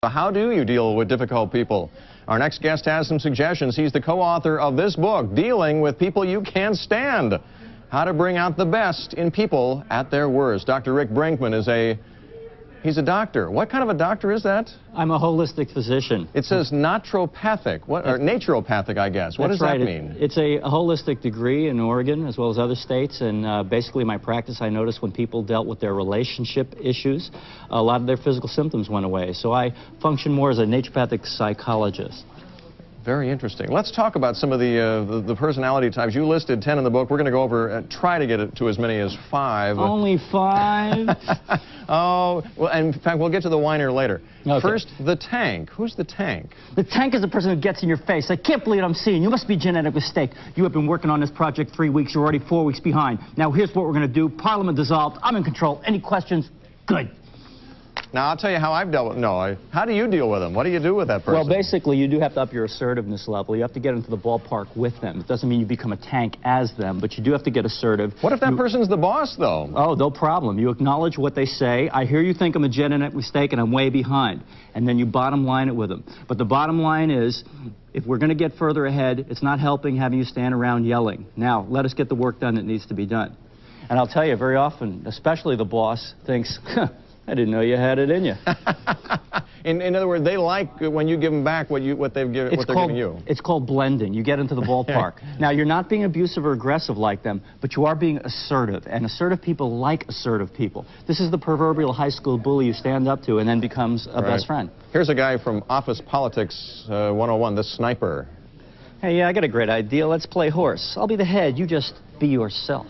So how do you deal with difficult people? Our next guest has some suggestions. He's the co-author of this book, Dealing with People You Can't Stand: How to Bring Out the Best in People at Their Worst. Dr. Rick Brinkman is he's a doctor. What kind of a doctor is that? I'm a holistic physician. It says naturopathic, or naturopathic, I guess. What does that mean? It's a holistic degree in Oregon as well as other states, and basically my practice, I noticed when people dealt with their relationship issues, a lot of their physical symptoms went away. So I function more as a naturopathic psychologist. Very interesting. Let's talk about some of the personality types. You listed 10 in the book. We're going to go over and try to get it to as many as 5. Only 5? Oh, well, in fact, we'll get to the whiner later. Okay. First, the tank. Who's the tank? The tank is the person who gets in your face. I can't believe what I'm seeing. You must be a genetic mistake. You have been working on this project 3 weeks. You're already 4 weeks behind. Now, here's what we're going to do. Parliament dissolved. I'm in control. Any questions? Good. Now, I'll tell you how I've dealt with... No, how do you deal with them? What do you do with that person? Well, basically, you do have to up your assertiveness level. You have to get into the ballpark with them. It doesn't mean you become a tank as them, but you do have to get assertive. What if that person's the boss, though? Oh, no problem. You acknowledge what they say. I hear you think I'm a genetic mistake and I'm way behind. And then you bottom line it with them. But the bottom line is, if we're going to get further ahead, it's not helping having you stand around yelling. Now, let us get the work done that needs to be done. And I'll tell you, very often, especially the boss, thinks, I didn't know you had it in you. In other words, they like when you give them back what they're giving you. It's called blending. You get into the ballpark. Now, you're not being abusive or aggressive like them, but you are being assertive. And assertive people like assertive people. This is the proverbial high school bully you stand up to and then becomes a best friend. Here's a guy from Office Politics 101, the sniper. Hey, yeah, I got a great idea. Let's play horse. I'll be the head. You just be yourself.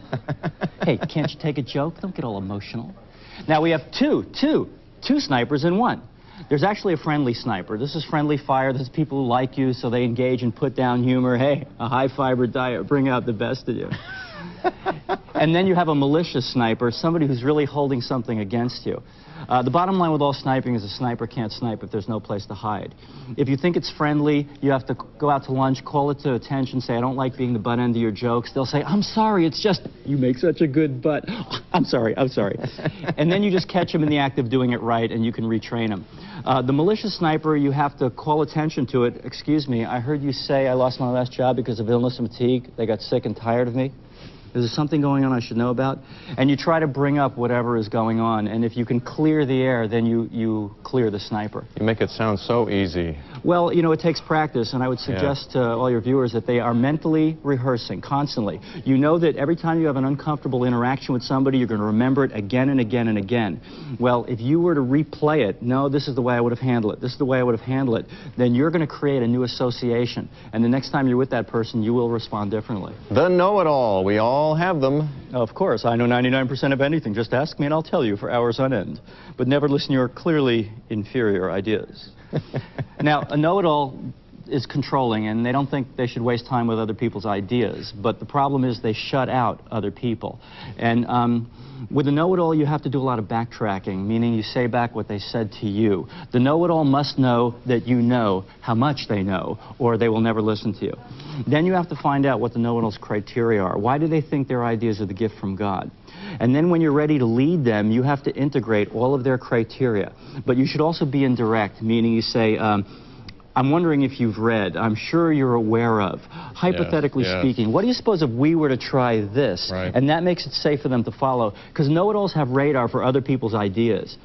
Hey, can't you take a joke? Don't get all emotional. Now we have two snipers in one. There's actually a friendly sniper. This is friendly fire. This is people who like you, so they engage and put down humor. Hey, a high-fiber diet, bring out the best of you. And then you have a malicious sniper, somebody who's really holding something against you. The bottom line with all sniping is a sniper can't snipe if there's no place to hide. If you think it's friendly, you have to go out to lunch, call it to attention, say, I don't like being the butt end of your jokes. They'll say, I'm sorry, it's just, you make such a good butt. I'm sorry. And then you just catch them in the act of doing it right, and you can retrain them. The malicious sniper, you have to call attention to it. Excuse me, I heard you say I lost my last job because of illness and fatigue. They got sick and tired of me. Is there something going on I should know about? And you try to bring up whatever is going on, and if you can clear the air, then you clear the sniper. You make it sound so easy. Well, you know, it takes practice, and I would suggest to all your viewers that they are mentally rehearsing constantly. You know that every time you have an uncomfortable interaction with somebody, you're going to remember it again and again and again. Well, if you were to replay it, no, this is the way I would have handled it, this is the way I would have handled it, then you're going to create a new association. And the next time you're with that person, you will respond differently. The know-it-all. We all have them. Of course. I know 99% of anything. Just ask me and I'll tell you for hours on end. But never listen to your clearly inferior ideas. Now, a know-it-all is controlling, and they don't think they should waste time with other people's ideas. But the problem is they shut out other people. And with a know-it-all, you have to do a lot of backtracking, meaning you say back what they said to you. The know-it-all must know that you know how much they know, or they will never listen to you. Then you have to find out what the know-it-all's criteria are. Why do they think their ideas are the gift from God? And then when you're ready to lead them, you have to integrate all of their criteria. But you should also be indirect, meaning you say, I'm wondering if you've read, I'm sure you're aware of, hypothetically speaking, what do you suppose if we were to try this? Right. And that makes it safe for them to follow, because know-it-alls have radar for other people's ideas.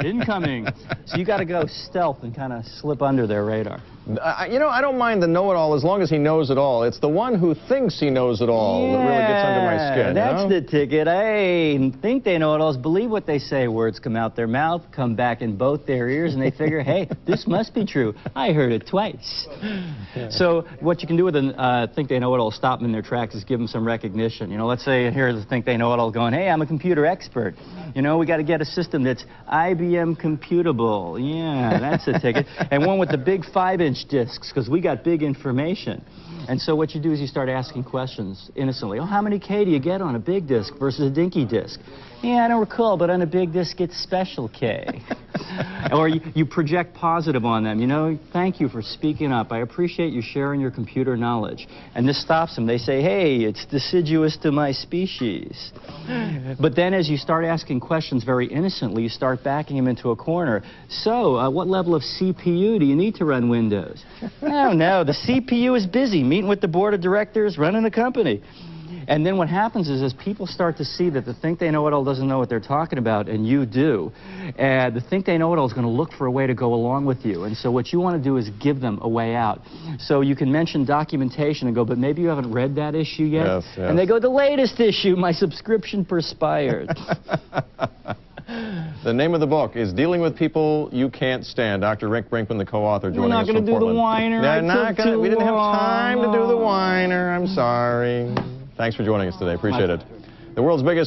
Incoming. So you got to go stealth and kind of slip under their radar. You know, I don't mind the know-it-all as long as he knows it all. It's the one who thinks he knows it all that really gets under my skin. That's the ticket. I think they know it all. Believe what they say. Words come out their mouth, come back in both their ears, and they figure, hey, this must be true. I heard it twice. So what you can do with a think they know it all, stop them in their tracks, is give them some recognition. You know, let's say here's the think they know it all going, hey, I'm a computer expert. You know, we got to get a system that's IBM computable. Yeah, that's a ticket. And one with the big 5-inch discs, because we got big information. And so what you do is you start asking questions innocently. Oh, how many K do you get on a big disc versus a dinky disc? Yeah, I don't recall, but on a big disc it's special K. Or you project positive on them. You know, thank you for speaking up. I appreciate you sharing your computer knowledge. And this stops them. They say, hey, it's deciduous to my species. But then as you start asking questions very innocently, you start backing them into a corner. So, what level of CPU do you need to run Windows? Oh, no, the CPU is busy meeting with the board of directors, running the company. And then what happens is people start to see that the think they know-it-all doesn't know what they're talking about, and you do. And the think they know-it-all is going to look for a way to go along with you. And so what you want to do is give them a way out. So you can mention documentation and go, but maybe you haven't read that issue yet? Yes, yes. And they go, the latest issue, my subscription perspired. The name of the book is Dealing with People You Can't Stand. Dr. Rick Brinkman, the co-author, joining us from Portland. We're not going to do the whiner. We didn't have time to do the whiner. I'm sorry. Thanks for joining us today. Appreciate it. The world's biggest